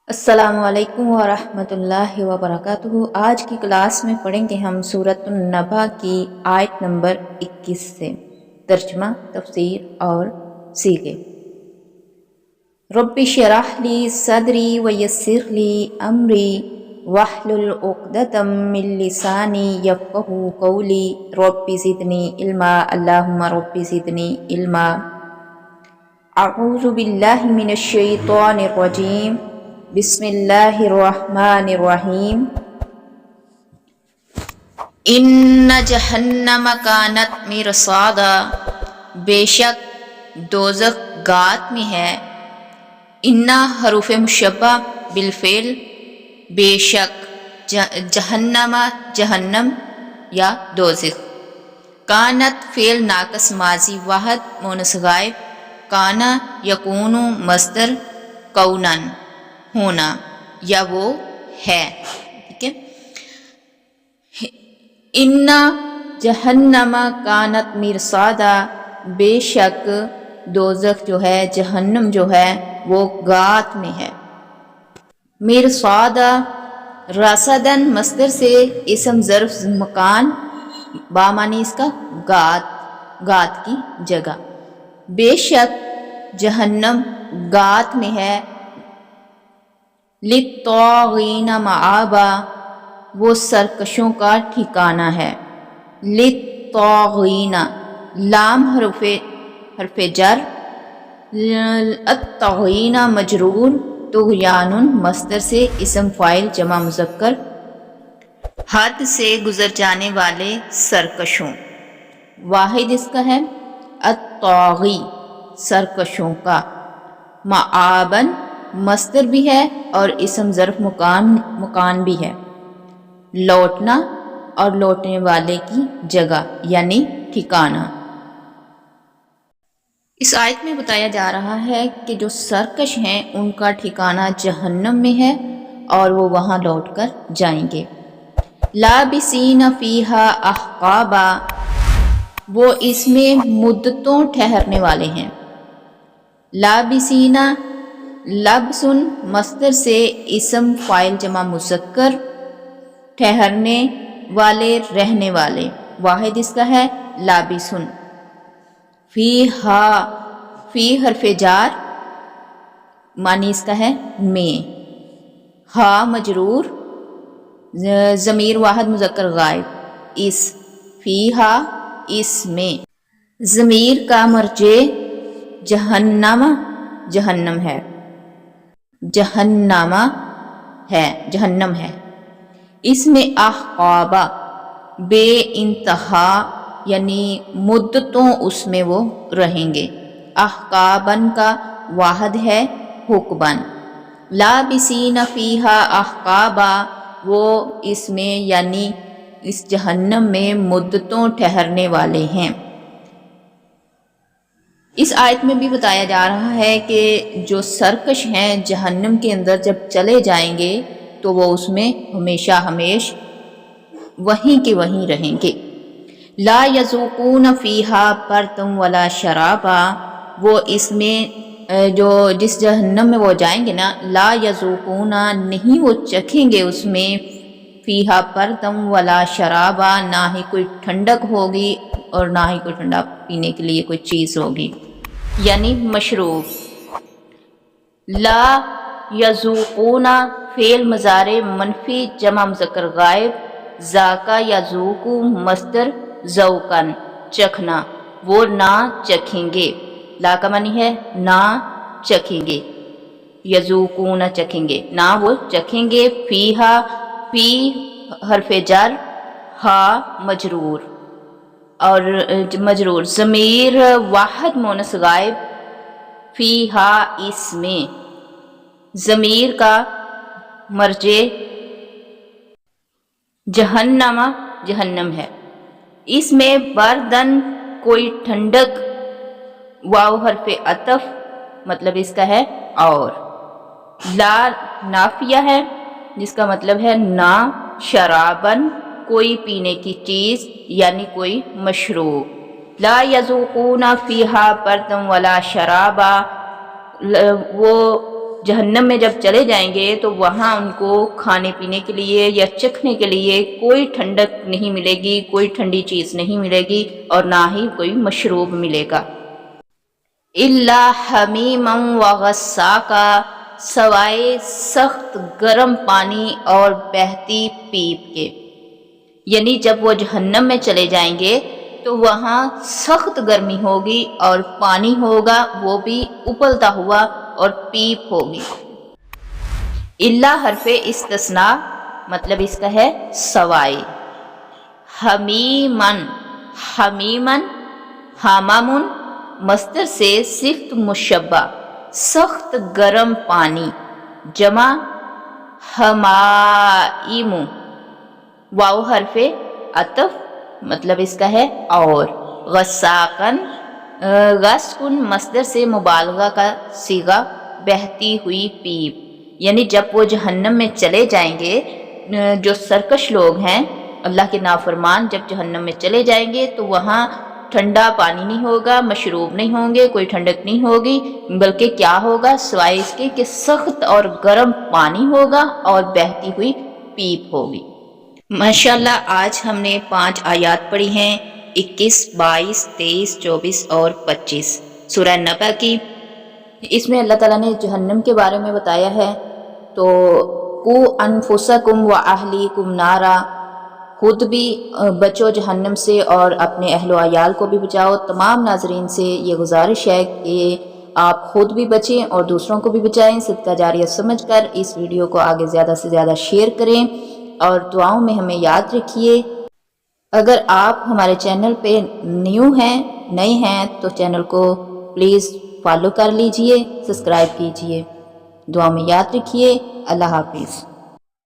السلام علیکم ورحمۃ اللہ وبرکاتہ۔ آج کی کلاس میں پڑھیں گے ہم سورۃ النبا کی آیت نمبر 21 سے ترجمہ، تفسیر اور سیغے۔ رب اشرح لی صدری ویسر لی امری واحلل عقدۃ من لسانی یفقہوا قولی رب زدنی علما اللہم رب زدنی علما۔ اعوذ باللہ من الشیطان الرجیم، بسم اللہ الرحمن الرحیم۔ ان جہنم کانت مرصادا، بے شک دوزخ گات میں ہے۔ انا حروف مشبہ بالفعل، بے شک جہنم جہنم یا دوزخ۔ کانت فعل ناقص ماضی واحد مونث غائب، کانا یکون مصدر کونن ہونا یا وہ ہے، ٹھیک ہے۔ انا جہنم کانت مرصادا، بے شک دوزخ جو ہے، جہنم جو ہے وہ گات میں ہے۔ مرصادا رصدن مصدر سے اسم ظرف مکان، با معنی اس کا گات کی جگہ۔ بے شک جہنم گات میں ہے۔ للطاغین مآبا، وہ سرکشوں کا ٹھکانہ ہے۔ للطاغین لام حرف جر، الطاغین مجرور، طغیان مصدر سے اسم فاعل جمع مذکر، حد سے گزر جانے والے سرکشوں، واحد اس کا ہے الطاغی سرکشوں کا۔ مآبن مصدر بھی ہے اور اسم ظرف مکان بھی ہے، لوٹنا اور لوٹنے والے کی جگہ یعنی ٹھکانہ۔ اس آیت میں بتایا جا رہا ہے کہ جو سرکش ہیں ان کا ٹھکانہ جہنم میں ہے اور وہ وہاں لوٹ کر جائیں گے۔ لابسین فیہا احقابا، وہ اس میں مدتوں ٹھہرنے والے ہیں۔ لابسین لبسن مصدر سے اسم فاعل جمع مذکر، ٹھہرنے والے رہنے والے، واحد اس کا ہے لابسن۔ فیہا فی حرف جار، معنی اس کا ہے میں، ہا مجرور، ضمیر واحد مذکر غائب، اس، فیہا اس میں۔ ضمیر کا مرجع جہنم جہنم ہے، جہنم ہے۔ اس میں احقابا بے انتہا یعنی مدتوں اس میں وہ رہیں گے۔ احقابن کا واحد ہے حقبن۔ لابسین فیہا احقابا، وہ اس میں یعنی اس جہنم میں مدتوں ٹھہرنے والے ہیں۔ اس آیت میں بھی بتایا جا رہا ہے کہ جو سرکش ہیں جہنم کے اندر جب چلے جائیں گے تو وہ اس میں ہمیشہ ہمیش وہیں کے وہیں رہیں گے۔ لا یذوقون فیہا بردا ولا شرابا، وہ اس میں جو جس جہنم میں وہ جائیں گے نا، لا یذوقون نہیں وہ چکھیں گے اس میں، فیہا بردا ولا شرابا نہ ہی کوئی ٹھنڈک ہوگی اور نہ ہی کوئی ٹھنڈا پینے کے لیے کوئی چیز ہوگی یعنی مشروب۔ لا یذوقون فعل مضارع منفی جمع مذکر غائب، ذاقہ یذوق مصدر ذوقن چکھنا، وہ نہ چکھیں گے۔ لا کا معنی ہے نہ چکھیں گے، یذوقون چکھیں گے، نہ وہ چکھیں گے۔ فیہا فی حرف جر، ہا مجرور اور مجرور، ضمیر واحد مونث غائب، فیہا اس میں، ضمیر کا مرجع جہنم جہنم ہے۔ اس میں بردن کوئی ٹھنڈک، واو حرف عطف مطلب اس کا ہے اور، لا نافیہ ہے جس کا مطلب ہے نہ، شرابن کوئی پینے کی چیز یعنی کوئی مشروب۔ لا یذوقون فیہا بردا ولا شرابا، وہ جہنم میں جب چلے جائیں گے تو وہاں ان کو کھانے پینے کے لیے یا چکھنے کے لیے کوئی ٹھنڈک نہیں ملے گی، کوئی ٹھنڈی چیز نہیں ملے گی اور نہ ہی کوئی مشروب ملے گا۔ الا حمیما وغساقا، سوائے سخت گرم پانی اور بہتی پیپ کے، یعنی جب وہ جہنم میں چلے جائیں گے تو وہاں سخت گرمی ہوگی اور پانی ہوگا وہ بھی ابلتا ہوا اور پیپ ہوگی۔ الا حرف استثناء مطلب اس کا ہے سوائے۔ حمیمن، حمیمن حمامن مصدر سے صفت مشبہ سخت گرم پانی، جمع حمائم، واو حرف عطف مطلب اس کا ہے اور۔ غساقن، غسقن مصدر سے مبالغہ کا صیغہ بہتی ہوئی پیپ، یعنی جب وہ جہنم میں چلے جائیں گے، جو سرکش لوگ ہیں اللہ کے نافرمان جب جہنم میں چلے جائیں گے تو وہاں ٹھنڈا پانی نہیں ہوگا، مشروب نہیں ہوں گے، کوئی ٹھنڈک نہیں ہوگی، بلکہ کیا ہوگا سوائے اس کے کہ سخت اور گرم پانی ہوگا اور بہتی ہوئی پیپ ہوگی۔ ماشاءاللہ آج ہم نے 5 آیات پڑھی ہیں، 21، 22، 23، 24 اور 25 سورہ نبأ کی۔ اس میں اللہ تعالیٰ نے جہنم کے بارے میں بتایا ہے، تو قو انفسکم واہلیکم نارا، خود بھی بچو جہنم سے اور اپنے اہل و عیال کو بھی بچاؤ۔ تمام ناظرین سے یہ گزارش ہے کہ آپ خود بھی بچیں اور دوسروں کو بھی بچائیں، صدقہ جاریہ سمجھ کر اس ویڈیو کو آگے زیادہ سے زیادہ شیئر کریں اور دعاؤں میں ہمیں یاد رکھیے۔ اگر آپ ہمارے چینل پہ نئے ہیں تو چینل کو پلیز فالو کر لیجئے، سبسکرائب کیجئے۔ دعا میں یاد رکھیے۔ اللہ حافظ۔